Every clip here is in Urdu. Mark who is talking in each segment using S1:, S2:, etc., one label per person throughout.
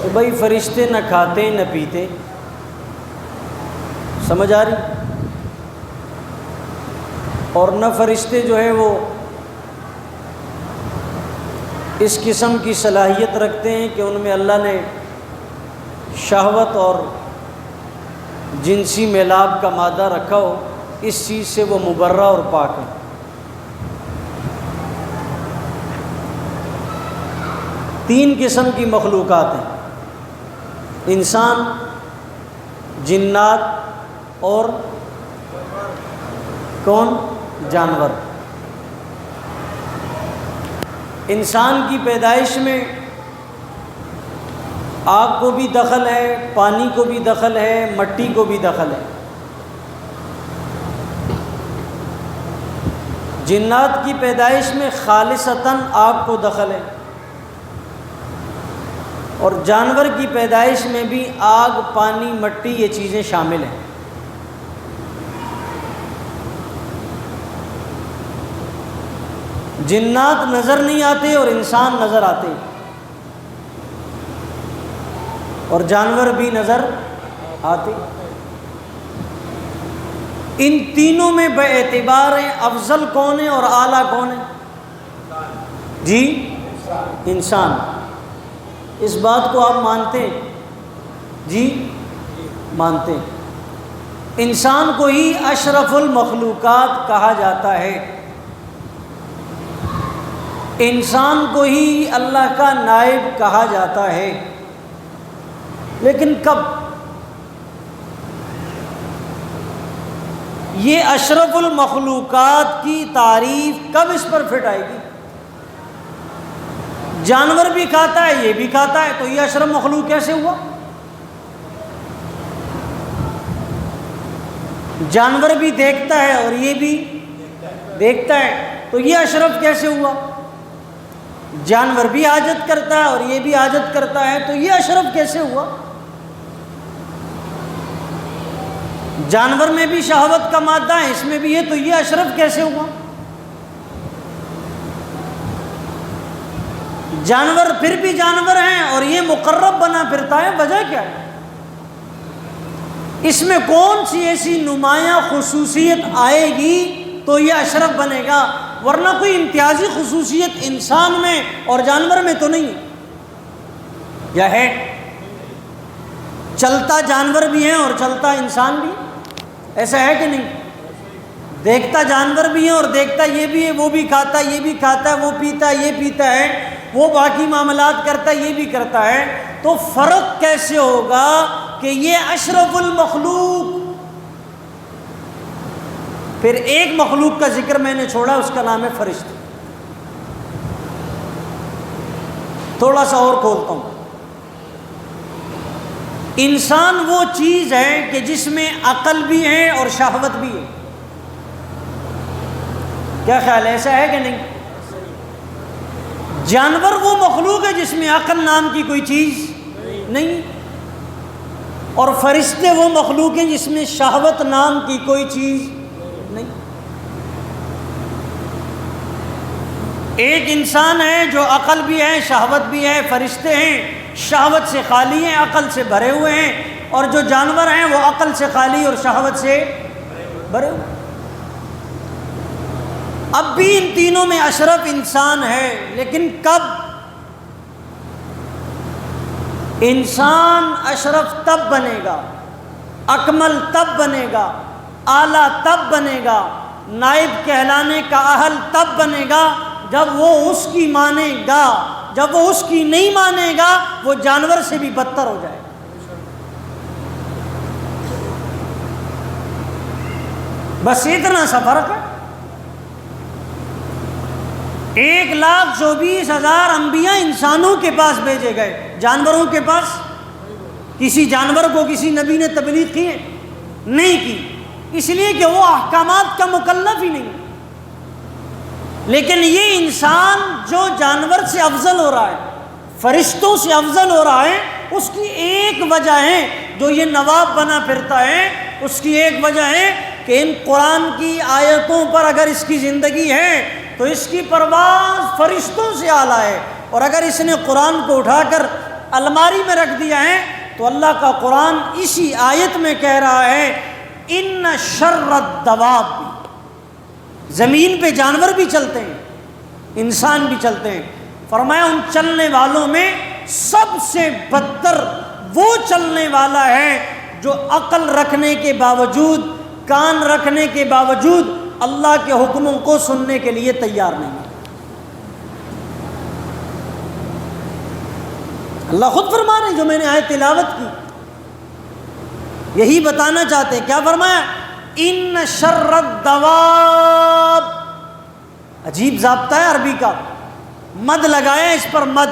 S1: تو بھائی فرشتے نہ کھاتے نہ پیتے، سمجھ آ رہی؟ اور نہ فرشتے جو ہے وہ اس قسم کی صلاحیت رکھتے ہیں کہ ان میں اللہ نے شہوت اور جنسی میلاب کا مادہ رکھا ہو، اس چیز سے وہ مبرہ اور پاک ہیں۔ تین قسم کی مخلوقات ہیں، انسان، جنات اور کون؟ جانور۔ انسان کی پیدائش میں آگ کو بھی دخل ہے، پانی کو بھی دخل ہے، مٹی کو بھی دخل ہے۔ جنات کی پیدائش میں خالصتاً آگ کو دخل ہے، اور جانور کی پیدائش میں بھی آگ، پانی، مٹی یہ چیزیں شامل ہیں۔ جنات نظر نہیں آتے اور انسان نظر آتے، اور جانور بھی نظر آتے۔ ان تینوں میں بے اعتبار افضل کون ہے اور اعلیٰ کون ہے؟ جی انسان۔ اس بات کو آپ مانتے ہیں؟ جی مانتے ہیں۔ انسان کو ہی اشرف المخلوقات کہا جاتا ہے، انسان کو ہی اللہ کا نائب کہا جاتا ہے، لیکن کب؟ یہ اشرف المخلوقات کی تعریف کب اس پر فٹ آئے گی؟ جانور بھی کھاتا ہے، یہ بھی کھاتا ہے، تو یہ اشرف مخلوق کیسے ہوا؟ جانور بھی دیکھتا ہے اور یہ بھی دیکھتا ہے، تو یہ اشرف کیسے ہوا؟ جانور بھی حاجت کرتا ہے اور یہ بھی حاجت کرتا ہے، تو یہ اشرف کیسے ہوا؟ جانور میں بھی شہوت کا مادہ ہے، اس میں بھی ہے، تو یہ اشرف کیسے ہوا؟ جانور پھر بھی جانور ہیں اور یہ مقرب بنا پھرتا ہے، وجہ کیا ہے؟ اس میں کون سی ایسی نمایاں خصوصیت آئے گی تو یہ اشرف بنے گا؟ ورنہ کوئی امتیازی خصوصیت انسان میں اور جانور میں تو نہیں ہے، یا ہے؟ چلتا جانور بھی ہے اور چلتا انسان بھی، ایسا ہے کہ نہیں؟ دیکھتا جانور بھی ہے اور دیکھتا یہ بھی ہے، وہ بھی کھاتا ہے، یہ بھی کھاتا ہے، وہ پیتا ہے، یہ پیتا ہے، وہ باقی معاملات کرتا ہے، یہ بھی کرتا ہے، تو فرق کیسے ہوگا کہ یہ اشرف المخلوق؟ پھر ایک مخلوق کا ذکر میں نے چھوڑا، اس کا نام ہے فرشتے۔ تھوڑا سا اور کھولتا ہوں۔ انسان وہ چیز ہے کہ جس میں عقل بھی ہے اور شہوت بھی ہے، کیا خیال ہے؟ ایسا ہے کہ نہیں؟ جانور وہ مخلوق ہے جس میں عقل نام کی کوئی چیز نہیں، اور فرشتے وہ مخلوق ہیں جس میں شہوت نام کی کوئی چیز نہیں۔ ایک انسان ہے جو عقل بھی ہے، شہوت بھی ہے، فرشتے ہیں شہوت سے خالی ہیں، عقل سے بھرے ہوئے ہیں، اور جو جانور ہیں وہ عقل سے خالی اور شہوت سے بھرے ہوئے۔ اب بھی ان تینوں میں اشرف انسان ہے، لیکن کب؟ انسان اشرف تب بنے گا، اکمل تب بنے گا، اعلیٰ تب بنے گا، نائب کہلانے کا اہل تب بنے گا جب وہ اس کی مانے گا۔ جب وہ اس کی نہیں مانے گا وہ جانور سے بھی بدتر ہو جائے گا۔ بس اتنا سا فرق ہے۔ 1,24,000 انبیاء انسانوں کے پاس بھیجے گئے، جانوروں کے پاس کسی جانور کو کسی نبی نے تبلیغ کی ہے؟ نہیں کی، اس لیے کہ وہ احکامات کا مکلف ہی نہیں۔ لیکن یہ انسان جو جانور سے افضل ہو رہا ہے، فرشتوں سے افضل ہو رہا ہے، اس کی ایک وجہ ہے، جو یہ نواب بنا پھرتا ہے، اس کی ایک وجہ ہے کہ ان قرآن کی آیتوں پر اگر اس کی زندگی ہے تو اس کی پرواز فرشتوں سے اعلیٰ ہے، اور اگر اس نے قرآن کو اٹھا کر الماری میں رکھ دیا ہے، تو اللہ کا قرآن اسی آیت میں کہہ رہا ہے ان شر الدواب، زمین پہ جانور بھی چلتے ہیں، انسان بھی چلتے ہیں، فرمایا ان چلنے والوں میں سب سے بدتر وہ چلنے والا ہے جو عقل رکھنے کے باوجود، کان رکھنے کے باوجود اللہ کے حکموں کو سننے کے لیے تیار نہیں ہے۔ اللہ خود فرما رہے ہیں، جو میں نے آیت تلاوت کی یہی بتانا چاہتے ہیں۔ کیا فرمایا؟ ان شر الدواب، عجیب ضابطہ ہے عربی کا، مد لگایا اس پر، مد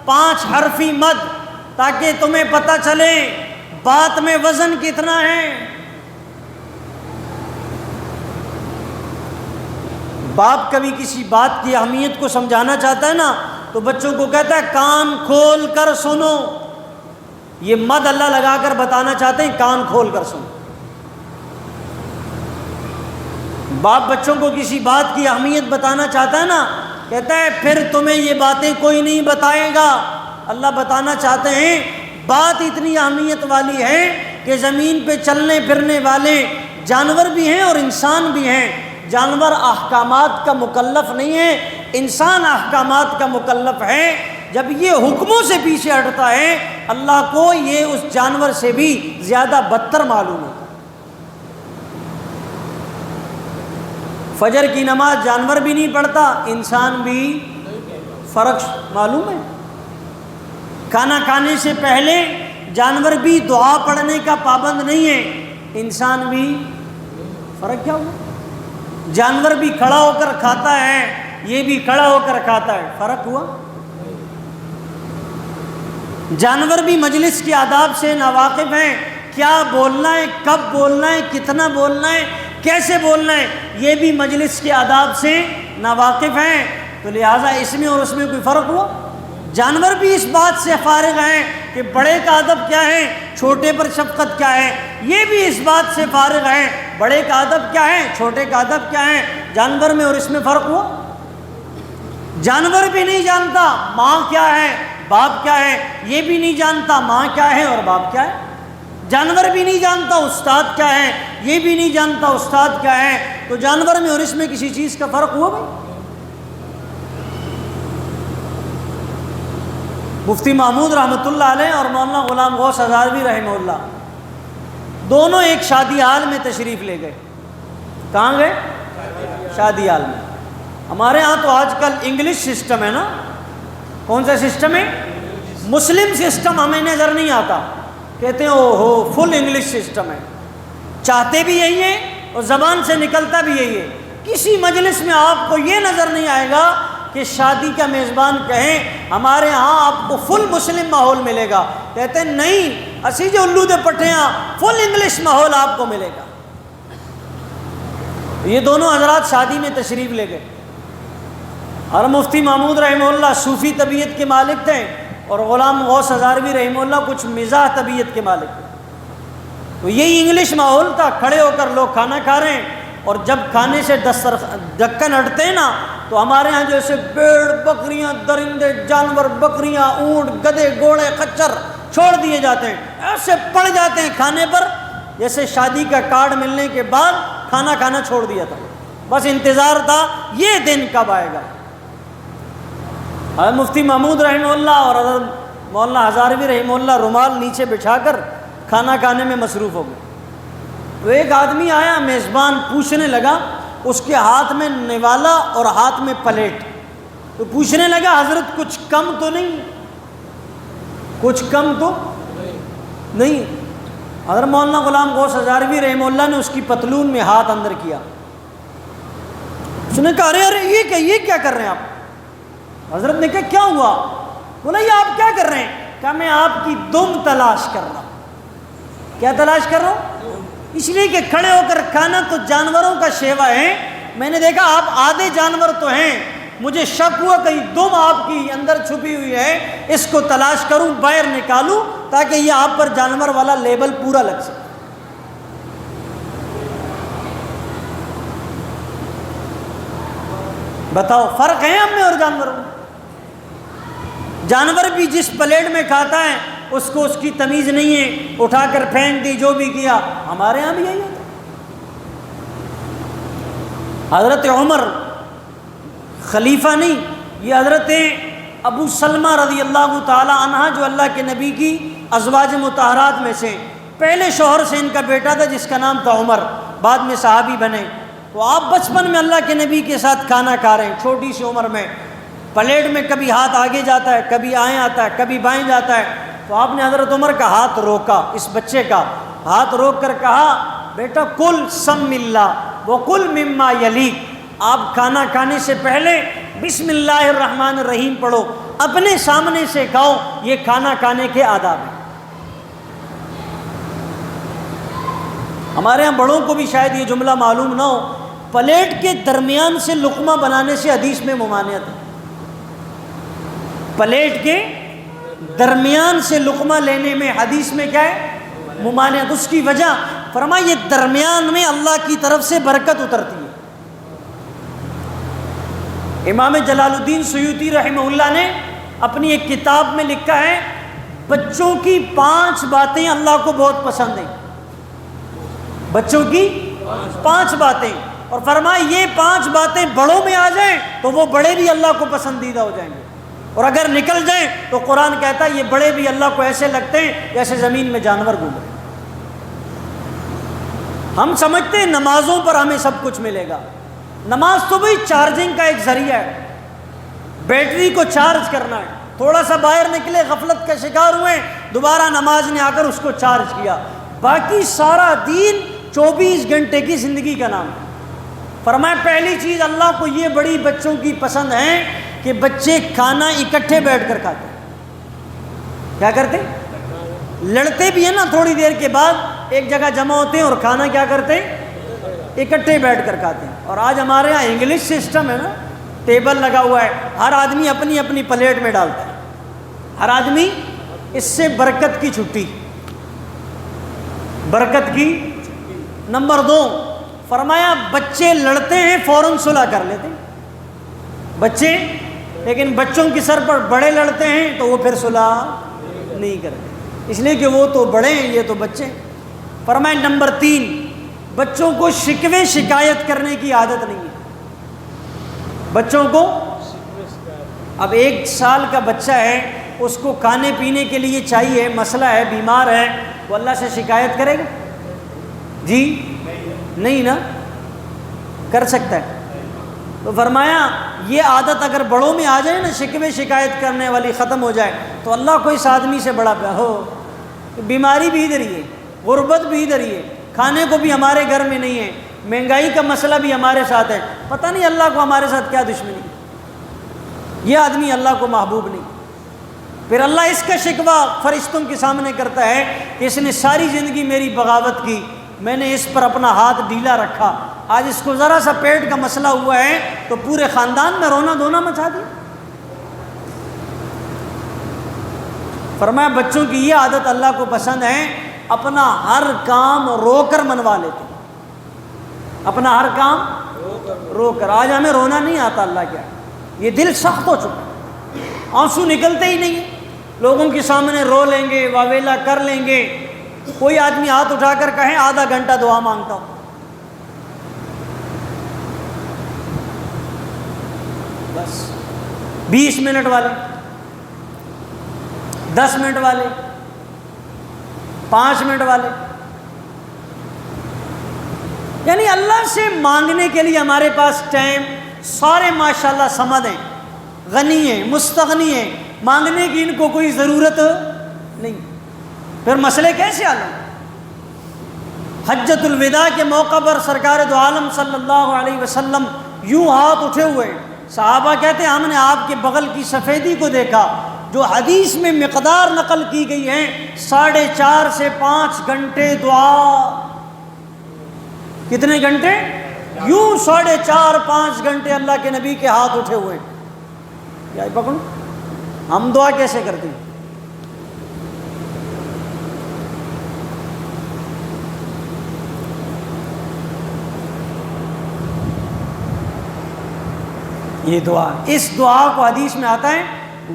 S1: 5 حرفی مد، تاکہ تمہیں پتہ چلے بات میں وزن کتنا ہے۔ باپ کبھی کسی بات کی اہمیت کو سمجھانا چاہتا ہے نا، تو بچوں کو کہتا ہے کان کھول کر سنو، یہ مد اللہ لگا کر بتانا چاہتے ہیں کان کھول کر سنو۔ باپ بچوں کو کسی بات کی اہمیت بتانا چاہتا ہے نا، کہتا ہے پھر تمہیں یہ باتیں کوئی نہیں بتائے گا۔ اللہ بتانا چاہتے ہیں بات اتنی اہمیت والی ہے کہ زمین پہ چلنے پھرنے والے جانور بھی ہیں اور انسان بھی ہیں۔ جانور احکامات کا مکلف نہیں ہے، انسان احکامات کا مکلف ہے۔ جب یہ حکموں سے پیچھے ہٹتا ہے، اللہ کو یہ اس جانور سے بھی زیادہ بدتر معلوم ہوتا ہے۔ فجر کی نماز جانور بھی نہیں پڑھتا، انسان بھی، فرق معلوم ہے۔ کھانا کھانے سے پہلے جانور بھی دعا پڑھنے کا پابند نہیں ہے، انسان بھی، فرق کیا ہوا؟ جانور بھی کھڑا ہو کر کھاتا ہے، یہ بھی کھڑا ہو کر کھاتا ہے، فرق ہوا؟ جانور بھی مجلس کے آداب سے ناواقف ہیں، کیا بولنا ہے، کب بولنا ہے، کتنا بولنا ہے، کیسے بولنا ہے، یہ بھی مجلس کے آداب سے ناواقف ہیں، تو لہٰذا اس میں اور اس میں کوئی فرق ہوا؟ جانور بھی اس بات سے فارغ ہیں کہ بڑے کا ادب کیا ہے، چھوٹے پر شفقت کیا ہے، یہ بھی اس بات سے فارغ ہیں بڑے کا ادب کیا ہے، چھوٹے کا ادب کیا ہے۔ جانور میں اور اس میں فرق ہوا؟ جانور بھی نہیں جانتا ماں کیا ہے، باپ کیا ہے، یہ بھی نہیں جانتا ماں کیا ہے اور باپ کیا ہے۔ جانور بھی نہیں جانتا استاد کیا ہے، یہ بھی نہیں جانتا استاد کیا ہے، تو جانور میں اور اس میں کسی چیز کا فرق ہوا بھائی؟ مفتی محمود رحمۃ اللہ علیہ اور مولانا غلام غوث ہزاروی رحمہ اللہ دونوں ایک شادی حال میں تشریف لے گئے۔ کہاں گئے؟ شادی حال میں۔ ہمارے ہاں تو آج کل انگلش سسٹم ہے نا، کون سا سسٹم ہے؟ مسلم سسٹم ہمیں نظر نہیں آتا، کہتے ہیں او ہو فل انگلش سسٹم ہے، چاہتے بھی یہی ہے اور زبان سے نکلتا بھی یہی ہے۔ کسی مجلس میں آپ کو یہ نظر نہیں آئے گا کہ شادی کا میزبان کہیں ہمارے ہاں آپ کو فل مسلم ماحول ملے گا، کہتے ہیں نہیں اسی جو الو دے پٹھیاں فل انگلش ماحول آپ کو ملے گا۔ یہ دونوں حضرات شادی میں تشریف لے گئے، اور مفتی محمود رحمہ اللہ صوفی طبیعت کے مالک تھے اور غلام غوث ہزاروی رحمہ اللہ کچھ مزاح طبیعت کے مالک تھے، تو یہی انگلش ماحول تھا، کھڑے ہو کر لوگ کھانا کھا رہے ہیں، اور جب کھانے سے ڈھکن ہٹتے ہیں نا تو ہمارے ہاں جیسے بھیڑ بکریاں درندے جانور بکریاں اونٹ گدھے گھوڑے خچر چھوڑ دیے جاتے ہیں، ایسے پڑ جاتے ہیں کھانے پر جیسے شادی کا کارڈ ملنے کے بعد کھانا کھانا چھوڑ دیا تھا، بس انتظار تھا یہ دن کب آئے گا۔ حضرت مفتی محمود رحمہ اللہ اور حضرت مولانا ہزاروی رحمہ اللہ رومال نیچے بچھا کر کھانا کھانے میں مصروف ہو گئے، تو ایک آدمی آیا میزبان پوچھنے لگا، اس کے ہاتھ میں نوالا اور ہاتھ میں پلیٹ، تو پوچھنے لگا حضرت کچھ کم تو نہیں، کچھ کم تو نہیں۔ حضرت مولانا غلام غوث ہزاروی رحمہ اللہ نے اس کی پتلون میں ہاتھ اندر کیا، اس نے کہا ارے ارے یہ کیا کر رہے ہیں آپ؟ حضرت نے کہا کیا ہوا؟ بولا یہ آپ کیا کر رہے ہیں؟ کہا میں آپ کی دم تلاش کر رہا ہوں۔ کیا تلاش کر رہا ہوں؟ اس لیے کہ کھڑے ہو کر کھانا تو جانوروں کا شیوا ہے، میں نے دیکھا آپ آدھے جانور تو ہیں، مجھے شک ہوا کہیں دم آپ کی اندر چھپی ہوئی ہے، اس کو تلاش کروں باہر نکالوں تاکہ یہ آپ پر جانور والا لیبل پورا لگ سکے۔ بتاؤ فرق ہے ہم میں اور جانوروں میں؟ جانور بھی جس پلیٹ میں کھاتا ہے اس کو اس کی تمیز نہیں ہے، اٹھا کر پھینک دی، جو بھی کیا۔ ہمارے ہاں بھی یہی ہوتا ہے۔ حضرت عمر خلیفہ نہیں، یہ حضرت ابو سلمہ رضی اللہ تعالی عنہ جو اللہ کے نبی کی ازواج مطہرات میں سے پہلے شوہر سے ان کا بیٹا تھا جس کا نام تھا عمر، بعد میں صحابی بنے۔ تو آپ بچپن میں اللہ کے نبی کے ساتھ کھانا کھا رہے ہیں، چھوٹی سی عمر میں، پلیٹ میں کبھی ہاتھ آگے جاتا ہے، کبھی آئیں آتا ہے، کبھی بائیں جاتا ہے۔ تو آپ نے حضرت عمر کا ہاتھ روکا، اس بچے کا ہاتھ روک کر کہا، بیٹا کل سم اللہ وکل مما یلیک، آپ کھانا کھانے سے پہلے بسم اللہ الرحمن الرحیم پڑھو، اپنے سامنے سے کھاؤ، یہ کھانا کھانے کے آداب ہیں۔ ہمارے ہاں بڑوں کو بھی شاید یہ جملہ معلوم نہ ہو، پلیٹ کے درمیان سے لقمہ بنانے سے حدیث میں ممانعت ہے۔ پلیٹ کے درمیان سے لقمہ لینے میں حدیث میں کیا ہے؟ ممانعت۔ اس کی وجہ فرمایا یہ درمیان میں اللہ کی طرف سے برکت اترتی ہے۔ امام جلال الدین سیوطی رحمہ اللہ نے اپنی ایک کتاب میں لکھا ہے، بچوں کی 5 باتیں اللہ کو بہت پسند ہیں، بچوں کی 5 باتیں، اور فرمایا یہ 5 باتیں بڑوں میں آ جائیں تو وہ بڑے بھی اللہ کو پسندیدہ ہو جائیں گے، اور اگر نکل جائیں تو قرآن کہتا ہے یہ بڑے بھی اللہ کو ایسے لگتے ہیں جیسے زمین میں جانور گھوم رہے ہیں۔ ہم سمجھتے ہیں نمازوں پر ہمیں سب کچھ ملے گا، نماز تو بھئی چارجنگ کا ایک ذریعہ ہے، بیٹری کو چارج کرنا ہے، تھوڑا سا باہر نکلے غفلت کا شکار ہوئے، دوبارہ نماز نے آ کر اس کو چارج کیا، باقی سارا دین 24 گھنٹے کی زندگی کا نام ہے۔ فرمایا پہلی چیز اللہ کو یہ بڑی بچوں کی پسند ہے کہ بچے کھانا اکٹھے بیٹھ کر کھاتے ہیں۔ کیا کرتے ہیں؟ لڑتے بھی ہیں نا، تھوڑی دیر کے بعد ایک جگہ جمع ہوتے ہیں اور کھانا کیا کرتے ہیں؟ اکٹھے بیٹھ کر کھاتے ہیں۔ اور آج ہمارے ہاں انگلش سسٹم ہے نا، ٹیبل لگا ہوا ہے، ہر آدمی اپنی اپنی پلیٹ میں ڈالتا ہے، ہر آدمی، اس سے برکت کی چھٹی، برکت کی۔ نمبر 2 فرمایا بچے لڑتے ہیں فوراً صلح کر لیتے ہیں بچے، لیکن بچوں کی سر پر بڑے لڑتے ہیں تو وہ پھر صلح نہیں کرتے، اس لیے کہ وہ تو بڑے ہیں، یہ تو بچے ہیں۔ فرمایا نمبر 3 بچوں کو شکوے شکایت کرنے کی عادت نہیں ہے۔ بچوں کو، اب 1 سال کا بچہ ہے، اس کو کھانے پینے کے لیے چاہیے، مسئلہ ہے، بیمار ہے، وہ اللہ سے شکایت کرے گا؟ جی نہیں نا، کر سکتا ہے؟ تو فرمایا یہ عادت اگر بڑوں میں آ جائے نا، شکوے شکایت کرنے والی ختم ہو جائے، تو اللہ کو اس آدمی سے بڑا پیار ہو، بیماری بھی ادھر ہی ہے، غربت بھی ادھر ہی ہے، کھانے کو بھی ہمارے گھر میں نہیں ہے، مہنگائی کا مسئلہ بھی ہمارے ساتھ ہے، پتہ نہیں اللہ کو ہمارے ساتھ کیا دشمنی ہے، یہ آدمی اللہ کو محبوب نہیں۔ پھر اللہ اس کا شکوہ فرشتوں کے سامنے کرتا ہے کہ اس نے ساری زندگی میری بغاوت کی، میں نے اس پر اپنا ہاتھ ڈھیلا رکھا، آج اس کو ذرا سا پیٹ کا مسئلہ ہوا ہے تو پورے خاندان میں رونا دھونا مچا دیا۔ فرمایا بچوں کی یہ عادت اللہ کو پسند ہے، اپنا ہر کام رو کر منوا لیتے ہیں، اپنا ہر کام رو کر۔ آج ہمیں رونا نہیں آتا، اللہ کیا، یہ دل سخت ہو چکا، آنسو نکلتے ہی نہیں، لوگوں کے سامنے رو لیں گے، واویلا کر لیں گے، کوئی آدمی ہاتھ اٹھا کر کہیں آدھا گھنٹہ دعا مانگتا ہوں، بس 20 منٹ والے، 10 منٹ والے، 5 منٹ والے، یعنی اللہ سے مانگنے کے لیے ہمارے پاس ٹائم، سارے ماشاءاللہ سمد ہیں، غنی ہیں، مستغنی ہیں، مانگنے کی ان کو کوئی ضرورت نہیں، پھر مسئلے کیسے حل ہوں؟ حجۃ الوداع کے موقع پر سرکار دو عالم صلی اللہ علیہ وسلم یوں ہاتھ اٹھے ہوئے، صحابہ کہتے ہیں ہم نے آپ کے بغل کی سفیدی کو دیکھا، جو حدیث میں مقدار نقل کی گئی ہے 4.5 سے 5 گھنٹے دعا۔ کتنے گھنٹے؟ یوں 4.5-5 گھنٹے اللہ کے نبی کے ہاتھ اٹھے ہوئے۔ کیا پکڑوں؟ ہم دعا کیسے کرتے ہیں؟ یہ دعا، اس دعا کو حدیث میں آتا ہے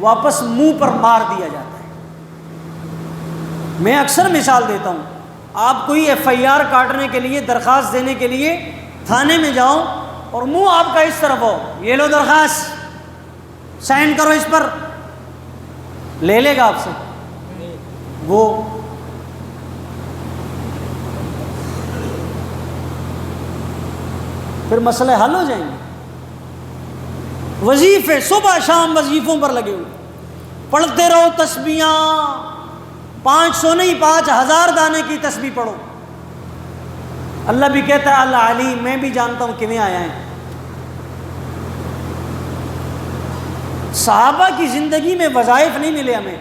S1: واپس منہ پر مار دیا جاتا ہے۔ میں اکثر مثال دیتا ہوں، آپ کوئی FIR کاٹنے کے لیے، درخواست دینے کے لیے تھانے میں جاؤ اور منہ آپ کا اس طرف ہو، یہ لو درخواست، سائن کرو اس پر، لے لے گا آپ سے وہ؟ پھر مسئلے حل ہو جائیں گے۔ وظیفے صبح شام وظیفوں پر لگے ہوئے، پڑھتے رہو تسبیحاں، 500 نہیں 5000 دانے کی تسبیح پڑھو۔ اللہ بھی کہتا ہے اللہ علیم، میں بھی جانتا ہوں کیویں آیا ہے۔ صحابہ کی زندگی میں وظائف نہیں ملے ہمیں،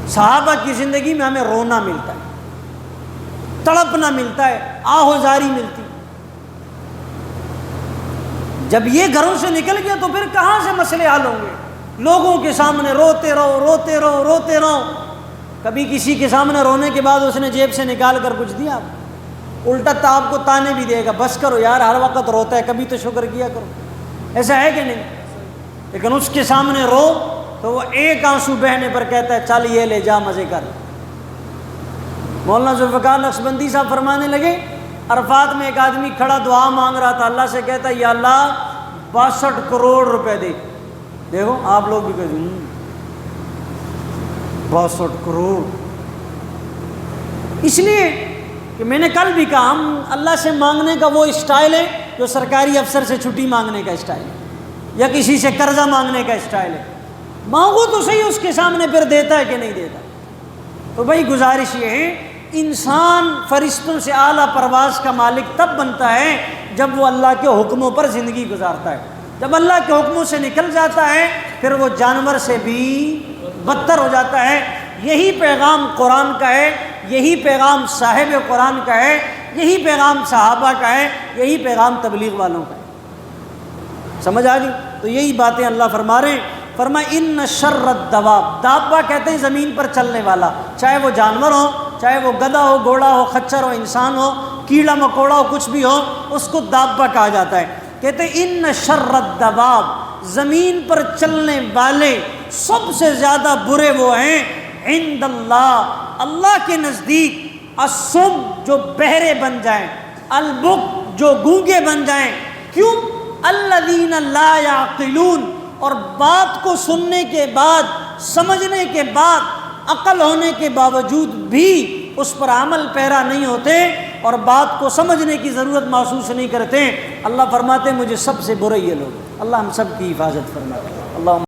S1: صحابہ کی زندگی میں ہمیں رونا ملتا ہے، تڑپنا ملتا ہے، آہوزاری ملتی۔ جب یہ گھروں سے نکل گیا تو پھر کہاں سے مسئلے حل ہوں گے؟ لوگوں کے سامنے روتے رہو روتے رہو روتے رہو۔ کبھی کسی کے سامنے رونے کے بعد اس نے جیب سے نکال کر کچھ دیا، الٹا تو آپ کو تانے بھی دے گا، بس کرو یار، ہر وقت روتا ہے، کبھی تو شکر کیا کرو۔ ایسا ہے کہ نہیں؟ لیکن اس کے سامنے رو تو وہ ایک آنسو بہنے پر کہتا ہے چل یہ لے جا مزے کر۔ مولانا ذوالفقار نقشبندی صاحب فرمانے لگے، عرفات میں ایک آدمی کھڑا دعا مانگ رہا تھا، اللہ سے کہتا ہے یا اللہ 62 کروڑ روپے دے۔ دیکھو آپ لوگ بھی کہتے ہیں 62 کروڑ، اس لیے کہ میں نے کل بھی کہا ہم اللہ سے مانگنے کا وہ اسٹائل ہے جو سرکاری افسر سے چھٹی مانگنے کا اسٹائل ہے یا کسی سے قرضہ مانگنے کا اسٹائل ہے۔ مانگو تو صحیح اس کے سامنے، پھر دیتا ہے کہ نہیں دیتا۔ تو بھائی گزارش یہ ہے، انسان فرشتوں سے اعلیٰ پرواز کا مالک تب بنتا ہے جب وہ اللہ کے حکموں پر زندگی گزارتا ہے۔ جب اللہ کے حکموں سے نکل جاتا ہے پھر وہ جانور سے بھی بدتر ہو جاتا ہے۔ یہی پیغام قرآن کا ہے، یہی پیغام صاحب قرآن کا ہے، یہی پیغام صحابہ کا ہے، یہی پیغام تبلیغ والوں کا ہے۔ سمجھ آ گئی؟ تو یہی باتیں اللہ فرما رہے ہیں۔ فرمایا ان شر الدواب، دابہ کہتے ہیں زمین پر چلنے والا، چاہے وہ جانور ہو، چاہے وہ گدھا ہو، گھوڑا ہو، خچر ہو، انسان ہو، کیڑا مکوڑا ہو، کچھ بھی ہو، اس کو دابہ کہا جاتا ہے۔ کہتے ہیں ان شر الدواب، زمین پر چلنے والے سب سے زیادہ برے وہ ہیں عند اللہ، اللہ کے نزدیک، الصم جو بہرے بن جائیں، البک جو گونگے بن جائیں۔ کیوں؟ الذین لا یعقلون، اور بات کو سننے کے بعد، سمجھنے کے بعد، عقل ہونے کے باوجود بھی اس پر عمل پیرا نہیں ہوتے اور بات کو سمجھنے کی ضرورت محسوس نہیں کرتے۔ اللہ فرماتے ہیں مجھے سب سے برے یہ لوگ۔ اللہ ہم سب کی حفاظت فرمائے۔ اللہ